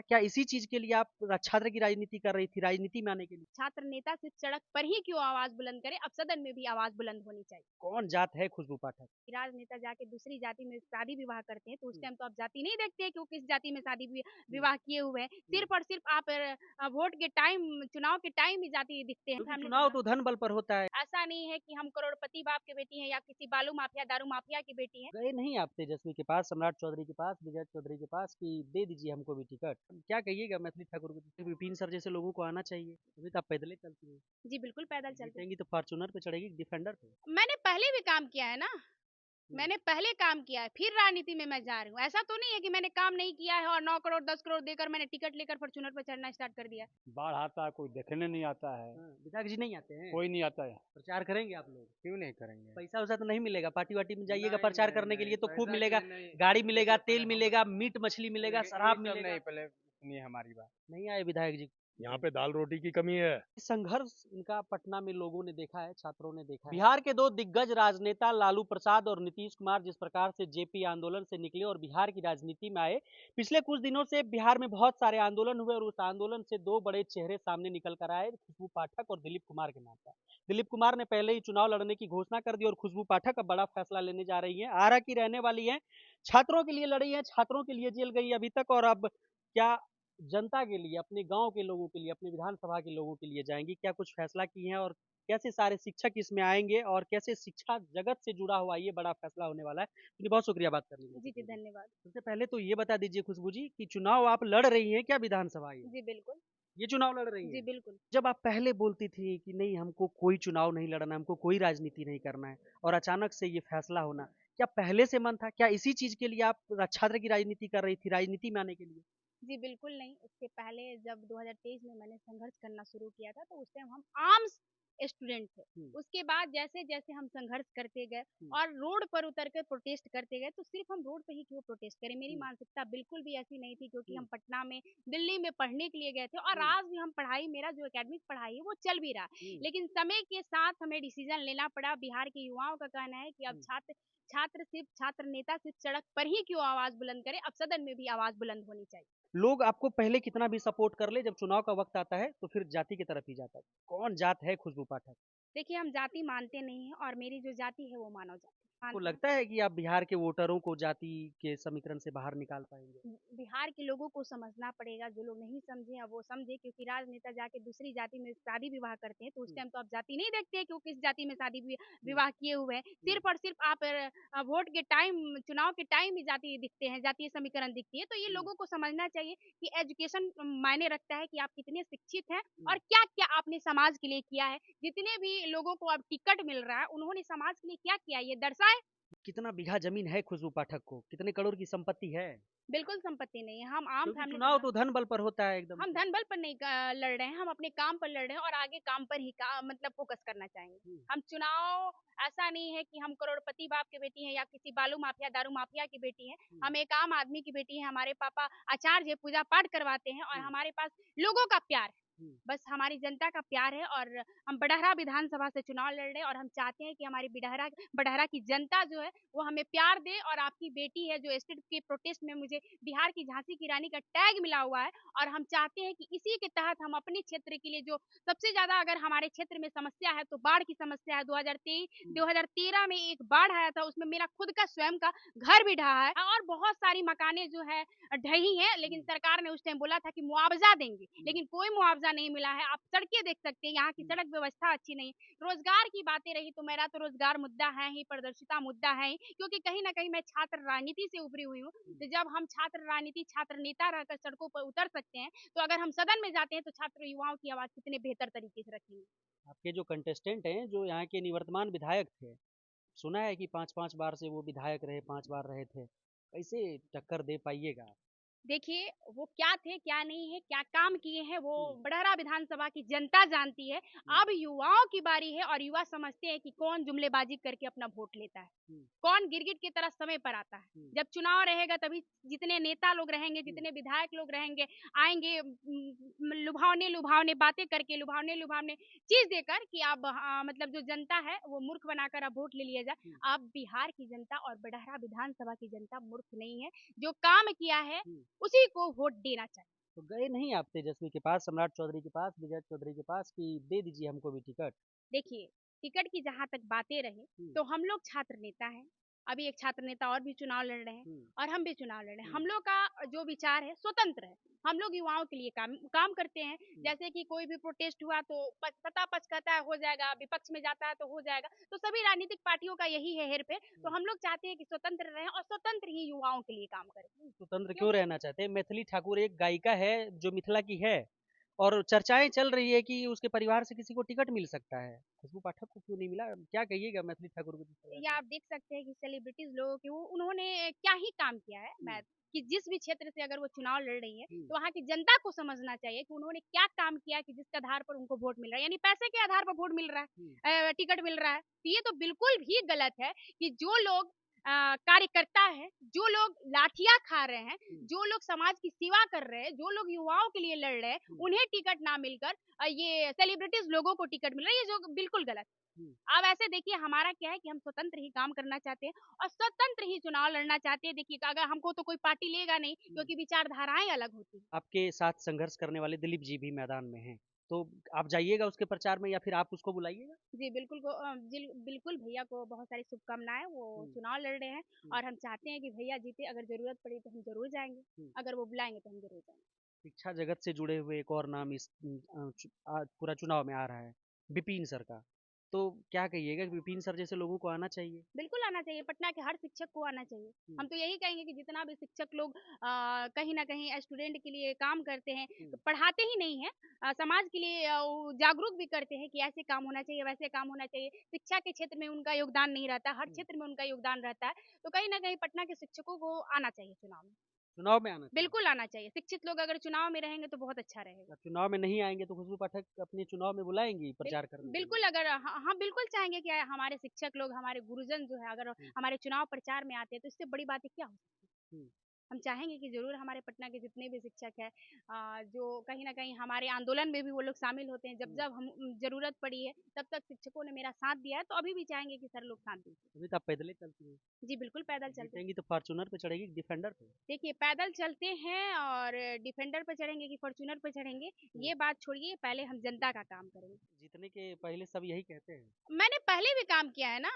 क्या इसी चीज़ के लिए आप छात्र की राजनीति कर रही थी, राजनीति में आने के लिए? छात्र नेता सिर्फ सड़क पर ही क्यों आवाज बुलंद करे, अब सदन में भी आवाज बुलंद होनी चाहिए। कौन जात है खुशबू पाठक? राजनेता जाके दूसरी जाति में शादी विवाह करते हैं तो उस हुँ, टाइम तो आप जाति नहीं देखते हैं कि वो किस जाति में शादी हुँ, विवाह किए हुए हैं। हुँ। सिर्फ और सिर्फ आप वोट के टाइम, चुनाव के टाइम ही जाति दिखते हैं। क्योंकि फैमिली चुनाव तो धन बल पर होता है। ऐसा नहीं है कि हम करोड़पति बाप के बेटी हैं या किसी बालू माफिया दारू माफिया की बेटी हैं। गए नहीं आप तेजस्वी के पास, सम्राट चौधरी के पास, विजय चौधरी के पास कि दे दीजिए हमको भी टिकट? क्या कहिएगा मैथिली ठाकुर को? जैसे विपिन सर जैसे लोगों को आना चाहिए। अभी तो आप पैदल ही चलती हैं। जी बिल्कुल पैदल चलते। जीतेंगी तो फॉर्च्यूनर पे चढ़ेगी कि डिफेंडर पे? मैंने पहले भी काम किया है ना, हुँ। मैंने पहले काम किया है, फिर राजनीति में मैं जा रही हूँ। ऐसा तो नहीं है कि मैंने काम नहीं किया है और 9 करोड़ 10 करोड़ देकर मैंने टिकट लेकर फॉर्च्यूनर पर चढ़ना स्टार्ट कर दिया। बाढ़ आता है, कोई देखने नहीं आता है। हाँ, विधायक जी नहीं आते हैं? कोई नहीं आता है। प्रचार करेंगे आप लोग? क्यों नहीं करेंगे? पैसा-वैसा तो नहीं मिलेगा? पार्टी-वार्टी में जाइएगा नहीं प्रचार नहीं करने के नहीं, लिए तो खूब पैसा के मिलेगा, लिए नहीं। गाड़ी मिलेगा, देखिए पहले तेल हम मिलेगा, मीट मछली मिलेगा, ये शराब सब मिलेगा। नहीं, पहले सुनिए हमारी बात। नहीं आए विधायक जी। यहाँ पे दाल रोटी की कमी है। संघर्ष इनका पटना में लोगों ने देखा है, छात्रों ने देखा है। बिहार के दो दिग्गज राजनेता लालू प्रसाद और नीतीश कुमार जिस प्रकार से जेपी आंदोलन से निकले और बिहार की राजनीति में आए, पिछले कुछ दिनों से बिहार में बहुत सारे आंदोलन हुए और उस आंदोलन से दो बड़े चेहरे सामने निकल कर आए, खुशबू पाठक और दिलीप कुमार के नाम पर। दिलीप कुमार ने पहले ही चुनाव लड़ने की घोषणा कर दी और खुशबू पाठक अब बड़ा फैसला लेने जा रही है। आरा की रहने वाली है, छात्रों के लिए लड़ी है, छात्रों के लिए जेल गई अभी तक और अब क्या जनता के लिए, अपने गाँव के लोगों के लिए, अपने विधानसभा के लोगों के लिए जाएँगी, क्या कुछ फैसला की हैं और कैसे सारे शिक्षक इसमें आएँगे और कैसे शिक्षा जगत से जुड़ा हुआ ये बड़ा फैसला होने वाला है। चलिए बहुत शुक्रिया बात करने के लिए जी, जी खुशबू जी। धन्यवाद। सबसे पहले तो ये बता दीजिए खुशबू जी कि चुनाव आप लड़ रही हैं क्या विधानसभा ये? जी बिल्कुल, ये चुनाव लड़ रही जी हैं? बिल्कुल। जब आप पहले बोलती थी कि नहीं हमको कोई चुनाव नहीं लड़ना है, हमको कोई राजनीति नहीं करना है और अचानक से ये फैसला होना, क्या पहले से मन था? क्या इसी चीज़ के लिए आप छात्र की राजनीति कर रही थी, राजनीति में आने के लिए? जी, बिल्कुल नहीं। उससे पहले जब 2023 में मैंने संघर्ष करना शुरू किया था, तो उस टाइम हम आम स्टूडेंट थे। हुँ, उसके बाद जैसे-जैसे हम संघर्ष करते गए हुँ, और रोड पर उतर कर प्रोटेस्ट करते गए, तो सिर्फ़ हम रोड पे ही क्यों प्रोटेस्ट करें? मेरी हुँ, मानसिकता बिल्कुल भी ऐसी नहीं थी क्योंकि हुँ, हम पटना में, दिल्ली में पढ़ने के लिए गए थे और हुँ, आज भी हम पढ़ाई मेरा जो एकेडमिक पढ़ाई है, वो चल भी रहा है। हुँ, लेकिन समय के साथ हमें डिसीज़न लेना पड़ा। बिहार के युवाओं का कहना है कि अब हुँ। छात्र नेता सिर्फ़ सड़क पर ही क्यों आवाज़ बुलंद करे, अब सदन में भी आवाज़ बुलंद होनी चाहिए। लोग आपको पहले कितना भी सपोर्ट कर ले, जब चुनाव का वक़्त आता है, तो फिर जाति की तरफ ही जाता है। कौन जात है खुशबू पाठक? देखिए, हम जाति मानते नहीं हैं और मेरी जो जाति है वो मानव जाति आपको मानते हैं। लगता है कि आप बिहार के वोटरों को जाति के समीकरण से बाहर निकाल पाएँगे? बिहार के लोगों को समझना पड़ेगा, जो लोग नहीं समझे अब वो समझे क्योंकि राजनेता जाके दूसरी जाति में शादी विवाह करते हैं तो उस हुँ, टाइम तो आप जाति नहीं देखते हैं कि वो किस जाति में शादी हुँ, विवाह किए हुए हैं। हुँ, सिर्फ और सिर्फ आप वोट के टाइम, चुनाव के टाइम ही जाति दिखते हैं, जातीय समीकरण दिखती है। तो ये हुँ, लोगों को समझना चाहिए कि एजुकेशन मायने रखता है कि आप कितने शिक्षित हैं हुँ। और क्या क्या आपने समाज के लिए किया है। जितने भी लोगों को अब टिकट मिल रहा है उन्होंने समाज के लिए क्या किया है, ये दर्शाए। कितना बीघा ज़मीन है खुशबू पाठक को? कितने करोड़ की संपत्ति है? बिल्कुल संपत्ति नहीं है, हम आम क्योंकि फैमिली से चुनाव तो धन बल पर होता है एकदम हम से। धन बल पर नहीं लड़ रहे हैं, हम अपने काम पर लड़ रहे हैं और आगे काम पर ही मतलब फ़ोकस करना चाहेंगे। हुँ, हम चुनाव ऐसा नहीं है कि हम करोड़पति बाप की बेटी हैं या किसी बालू माफिया, दारू माफिया की बेटी हैं। हुँ, हम एक आम आदमी की बेटी हैं, हमारे पापा आचार्य हैं, पूजा-पाठ करवाते हैं और हुँ, हमारे पास लोगों का प्यार है। हुँ, बस हमारी जनता का प्यार है और हम बड़हरा विधानसभा से चुनाव लड़ रहे हैं और हम चाहते हैं कि हमारी बड़हरा की जनता जो है, वो हमें प्यार दे और आपकी बेटी है जो स्टेट के प्रोटेस्ट में मुझे बिहार की झांसी की रानी का टैग मिला हुआ है और हम चाहते हैं कि इसी के तहत हम अपने क्षेत्र के लिए जो सबसे ज़्यादा अगर हमारे क्षेत्र में समस्या है तो बाढ़ की समस्या है। हुँ, 2013 में एक बाढ़ आया था उसमें मेरा खुद का स्वयं का घर भी ढहा है और बहुत सारी मकानें जो है ढही हैं लेकिन हुँ, सरकार ने उस टाइम बोला था कि मुआवजा देंगे, हुँ, लेकिन कोई मुआवजा नहीं मिला है। आप सड़कें देख सकते हैं, यहाँ की हुँ। सड़क व्यवस्था अच्छी नहीं है। रोज़गार की बातें रही तो मेरा तो रोज़गार मुद्दा है ही, पारदर्शिता मुद्दा है ही, क्योंकि कहीं न कहीं मैं छात्र राजनीति से उभरी हुई हूँ। हुँ। तो जब हम छात्र राजनीति, छात्र नेता रहकर सड़कों पर उतर सकते हैं, तो अगर हम सदन में जाते हैं तो छात्र युवाओं की आवाज़ कितने बेहतर तरीके से रखेंगे। आपके जो कंटेस्टेंट हैं, जो यहाँ के निवर्तमान विधायक थे, सुना है कि 5-5 बार से वो विधायक रहे, 5 बार रहे थे। कैसे टक्कर दे पाइएगा आप? देखिए, वो क्या थे, क्या नहीं है, क्या काम किए हैं, वो हुँ, बड़हरा विधानसभा की जनता जानती है। हुँ, अब युवाओं की बारी है और युवा समझते हैं कि कौन जुमलेबाज़ी करके अपना वोट लेता है। हुँ, कौन गिरगिट की तरह समय पर आता है। हुँ, जब चुनाव रहेगा तभी जितने नेता लोग रहेंगे, हुँ, जितने विधायक लोग रहेंगे, आएँगे लुभावने-लुभावने बातें करके, लुभावने-लुभावने चीज़ देकर कि अब मतलब जो जनता है वो मूर्ख बनाकर अब वोट ले लिया जाए। हुँ, अब बिहार की जनता और बड़हरा विधानसभा की जनता मूर्ख नहीं है। जो काम किया है हुँ। उसी को वोट देना चाहिए। तो गए नहीं आप तेजस्वी के पास, सम्राट चौधरी के पास, विजय चौधरी के पास कि दे दीजिए हमको भी टिकट? देखिए, टिकट की जहाँ तक बातें रही, हुँ, तो हम लोग छात्र नेता हैं। अभी एक छात्र नेता और भी चुनाव लड़ रहे हैं हुँ, और हम भी चुनाव लड़ रहे हैं। हुँ, हम लोग का जो विचार है स्वतंत्र है। हम लोग युवाओं के लिए काम काम करते हैं। हुँ, जैसे कि कोई भी प्रोटेस्ट हुआ तो सत्ता पक्ष कहता है हो जाएगा, विपक्ष में जाता है तो हो जाएगा। तो सभी राजनीतिक पार्टियों का यही है हेर-फेर। हुँ। तो हम लोग चाहते हैं कि स्वतंत्र रहें और स्वतंत्र ही युवाओं के लिए काम करें। स्वतंत्र क्यों क्योंकि रहना चाहते हैं? मैथिली ठाकुर एक गायिका है जो मिथिला की है और चर्चाएँ चल रही है कि उसके परिवार से किसी को टिकट मिल सकता है। खुशबू पाठक को क्यों नहीं मिला? क्या कहिएगा मैथिली ठाकुर को जिस तरह या से? आप देख सकते हैं कि सेलिब्रिटीज़ लोगों के वो उन्होंने क्या ही काम किया है। हुँ, मैं कि जिस भी क्षेत्र से अगर वो चुनाव लड़ रही हैं, हुँ, तो वहाँ की जनता को समझना चाहिए कि उन्होंने क्या काम किया कि जिसके आधार पर उनको वोट मिल रहा है। यानी पैसे के आधार पर वोट मिल रहा हुँ, है, टिकट मिल रहा है। तो ये तो बिल्कुल भी गलत है कि जो लोग कार्यकर्ता हैं, जो लोग लाठियाँ खा रहे हैं, हुँ, जो लोग समाज की सेवा कर रहे हैं, जो लोग युवाओं के लिए लड़ रहे हैं, हुँ, उन्हें टिकट ना मिलकर ये सेलिब्रिटीज़ लोगों को टिकट मिल रहा है, ये जो बिल्कुल गलत है। हुँ। अब ऐसे देखिए हमारा क्या है कि हम स्वतंत्र ही काम करना चाहते हैं और स्वतंत्र ही चुनाव लड़ना चाहते हैं। देखिए अगर हमको तो कोई पार्टी लेगा नहीं हुँ। क्योंकि विचारधाराएं अलग होती हैं। आपके साथ संघर्ष करने वाले दिलीप जी भी मैदान में हैं। तो आप जाइएगा उसके प्रचार में या फिर आप उसको बुलाइएगा? जी बिल्कुल बिल्कुल भैया को बहुत सारी शुभकामनाएं। वो हुँ, चुनाव लड़ रहे हैं हुँ, और हम चाहते हैं कि भैया जीते। अगर जरूरत पड़ी तो हम जरूर जाएंगे। हुँ। अगर वो बुलाएंगे तो हम जरूर जाएंगे। शिक्षा जगत से जुड़े हुए एक और नाम इस पूरा चुनाव में आ रहा है, विपिन सर का। तो क्या कहिएगा कि विपिन सर जैसे लोगों को आना चाहिए? बिल्कुल आना चाहिए, पटना के हर शिक्षक को आना चाहिए। हुँ, हम तो यही कहेंगे कि जितना भी शिक्षक लोग कहीं न कहीं स्टूडेंट के लिए काम करते हैं, हुँ, तो पढ़ाते ही नहीं हैं, समाज के लिए वो जागरूक भी करते हैं कि ऐसे काम होना चाहिए, वैसे काम होना चाहिए। शिक्षा के क्षेत्र में उनका योगदान नहीं रहता, हर हुँ। क्षेत्र में उनका योगदान रहता है। तो कहीं न कहीं पटना के शिक्षकों को आना चाहिए चुनाव में। चुनाव में आना चाहिए। बिल्कुल आना चाहिए, शिक्षित लोग अगर चुनाव में रहेंगे तो बहुत अच्छा रहेगा। चुनाव में नहीं आएँगे तो खुशबू पाठक अपने चुनाव में बुलाएँगी बिल प्रचार करने के लिए? बिल्कुल अगर हम बिल्कुल चाहेंगे कि हमारे शिक्षक लोग, हमारे गुरुजन जो है अगर हुँ, हमारे चुनाव प्रचार में आते हैं, तो इससे बड़ी बात क्या हो सकती है? हुँ, हम चाहेंगे कि ज़रूर हमारे पटना के जितने भी शिक्षक हैं जो कहीं न कहीं हमारे आंदोलन में भी वो लोग शामिल होते हैं। हुँ। जब हम ज़रूरत पड़ी है, तब तक शिक्षकों ने मेरा साथ दिया है, तो अभी भी चाहेंगे कि सर लोग साथ दें। अभी तो आप पैदल ही चलती हैं। जी, बिल्कुल पैदल चलते हैं। जीतेंगी तो फॉर्च्यूनर पे चढ़ेगी कि डिफेंडर पे? देखिए, पैदल चलते हैं और डिफेंडर पे चढ़ेंगे कि फॉर्च्यूनर पे चढ़ेंगे, हुँ। ये बात छोड़िए, पहले हम जनता का काम करेंगे। जीतने के पहले सब यही कहते हैं। मैंने पहले भी काम किया है ना।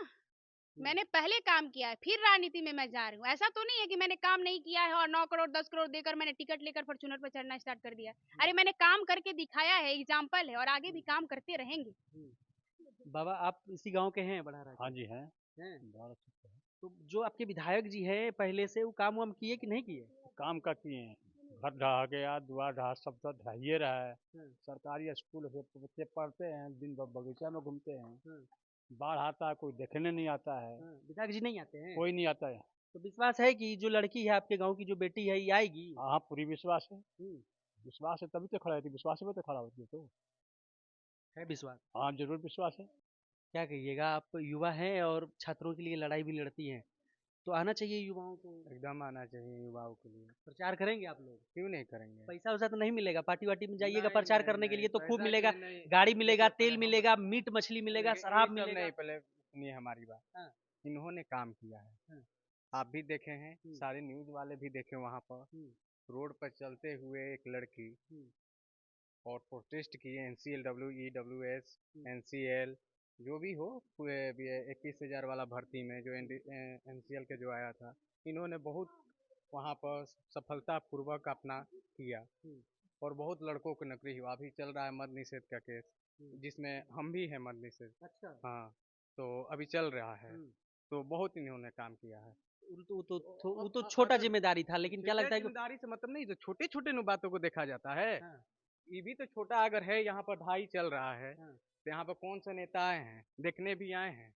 हुँ, मैंने पहले काम किया है, फिर राजनीति में मैं जा रही हूँ। ऐसा तो नहीं है कि मैंने काम नहीं किया है और 9 करोड़ 10 करोड़ देकर मैंने टिकट लेकर फॉर्च्यूनर पर चढ़ना स्टार्ट कर दिया है। हुँ, अरे मैंने काम करके दिखाया है, एग्ज़ाम्पल है और आगे भी हुँ, काम करते रहेंगे। हुँ। बाबा आप इसी गाँव के हैं बढ़ारा हाँ के? जी, हैं। हैं? भारत सरकार तो जो आपके विधायक जी हैं पहले से वो काम-वाम किए कि नहीं किए? काम का किए हैं। घर ढहा गया, दुआर ढहा, सब तो ढहिए रहा है। हाँ, सरकारी स्कूल है, बच्चे पढ़ते हैं, दिन भर बगीचा में घूमते हैं। हाँ, बाढ़ आता है, कोई देखने नहीं आता है। हाँ। विधायक जी नहीं आते हैं? कोई नहीं आता है। तो विश्वास है कि जो लड़की है आपके गाँव की जो बेटी है ये आएगी? हाँ, हाँ, पूरी विश्वास है। हुँ, विश्वास है तभी तो खड़ा होती है, विश्वास पे तो खड़ा होती है तो। है विश्वास। हाँ, ज़रूर विश्वास है। क्या कहिएगा आप युवा हैं और छात्रों के लिए लड़ाई भी लड़ती हैं, तो आना चाहिए युवाओं को। एकदम आना चाहिए युवाओं के लिए। प्रचार करेंगे आप लोग? क्यों नहीं करेंगे? पैसा-वैसा तो नहीं मिलेगा? पार्टी-वार्टी में जाइएगा नहीं, प्रचार नहीं, करने के नहीं, लिए तो खूब पैसा मिलेगा, के नहीं। गाड़ी मिलेगा, देखिए पहले तेल हम मिलेगा, मीट मछली मिलेगा, देखिए ये शराब सब मिलेगा। नहीं, पहले सुनिए हमारी बात। हाँ, इन्होंने काम किया है। हाँ, आप भी देखे हैं, हुँ, सारे न्यूज़ वाले भी देखे वहाँ पर। हुँ, रोड पर चलते हुए एक लड़की हुँ, और प्रोटेस्ट किए एनसीएलडब्ल्यू, ईडब्ल्यूएस, हुँ, एनसीएल जो भी हो, 21,000 वाला भर्ती में जो हुँ, एनसीएल के जो आया था, इन्होंने बहुत वहाँ पर सफलतापूर्वक अपना किया हुँ, और बहुत लड़कों को नौकरी हुआ। अभी चल रहा है मद्य निषेध का केस, हुँ। जिसमें हम भी हैं मद्य निषेध। अच्छा। हाँ, तो अभी चल रहा है, हुँ, तो बहुत इन्होंने काम किया है। वो तो छोटा अगर ज़िम्मेदारी था, लेकिन क्या छोटे लगता है कि जिम्मेदारी से मतलब नहीं, जो छोटे छोटे नु बातों को देखा जाता है। हाँ, ये भी तो छोटा अगर है, यहाँ पर ढाई चल रहा है, हाँ, तो यहाँ पर कौन से नेता आए हैं, देखने भी आए हैं?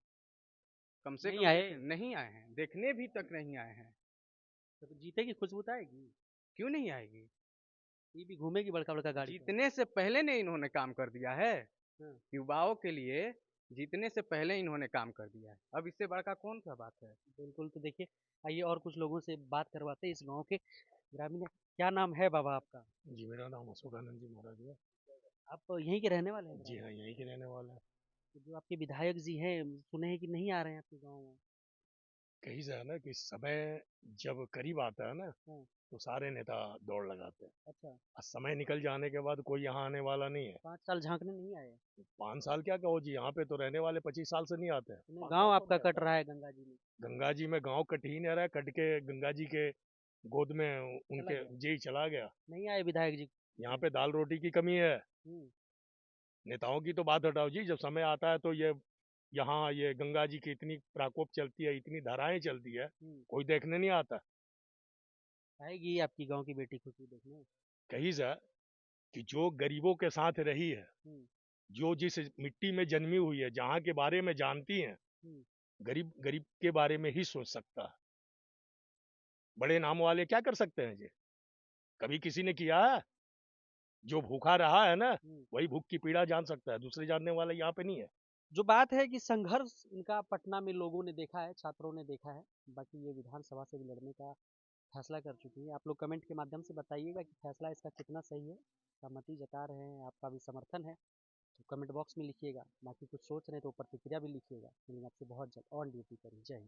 कम से नहीं कम आए, देख नहीं आए हैं, देखने भी तक नहीं आए हैं। तो जीतेगी खुशबू तो आएगी? क्यों नहीं आएगी? ये भी घूमेगी बड़का-बड़का गाड़ी पे। जीतने से पहले ने इन्होंने काम कर दिया है। हाँ, युवाओं के लिए जीतने से पहले इन्होंने काम कर दिया है। अब इससे बड़का कौन सा बात है? बिल्कुल, तो देखिए आइए और कुछ लोगों से बात करवाते हैं इस गाँव के ग्रामीण। क्या नाम है बाबा आपका? जी, मेरा नाम अशोकानंद जी महाराज है। आप यहीं के रहने वाले हैं जी ग्रामीण? हाँ, यहीं के रहने वाले हैं। तो जो आपके विधायक जी हैं, सुने हैं कि नहीं आ रहे हैं आपके गाँव में? कहीं से है ना कि समय जब करीब आता है ना हाँ। तो सारे नेता दौड़ लगाते हैं। अच्छा, और समय निकल जाने के बाद कोई यहाँ आने वाला नहीं है। 5 साल झांकने नहीं आए। 5 साल क्या कहो जी, यहाँ पे तो रहने वाले 25 साल से नहीं आते हैं। नहीं, 5 गाँव साल आपका कौन कट रहता रहा है गंगा जी में। है? गंगा जी में गांव कट ही नहीं रहा है, कट के गंगा जी के गोद में चला उनके गया। जी चला गया। नहीं आए विधायक जी। यहाँ पे दाल रोटी की कमी है। हम्म, नेताओं की तो बात हटाओ जी, जब समय आता है तो ये यहाँ ये गंगा जी की इतनी प्रकोप चलती है, इतनी धाराएं चलती है, हम्म। कोई देखने नहीं आता। आएगी आपकी गाँव की बेटी खुशी देखने। कहीं से कि जो गरीबों के साथ रही है, हम्म, जो जिस मिट्टी में जन्मी हुई है, जहाँ के बारे में जानती हैं, हम्म। गरीब गरीब के बारे में ही सोच सकता है। बड़े नाम वाले क्या कर सकते हैं जी? कभी किसी ने किया है? जो भूखा रहा है ना, हम्म। वही भूख की पीड़ा जान सकता है, दूसरे जानने वाला यहाँ पे नहीं है। जो बात है कि संघर्ष इनका पटना में लोगों ने देखा है, छात्रों ने देखा है। बाकी ये विधानसभा से भी लड़ने का फैसला कर चुकी है। आप लोग कमेंट के माध्यम से बताइएगा कि फैसला इसका कितना सही है। सहमति जता रहे हैं, आपका भी समर्थन है, तो कमेंट बॉक्स में लिखिएगा। बाकी कुछ सोच रहे हैं तो प्रतिक्रिया भी लिखिएगा। मिलेंगे आपसे बहुत जल्द ऑन ड्यूटी पर। जय हिंद।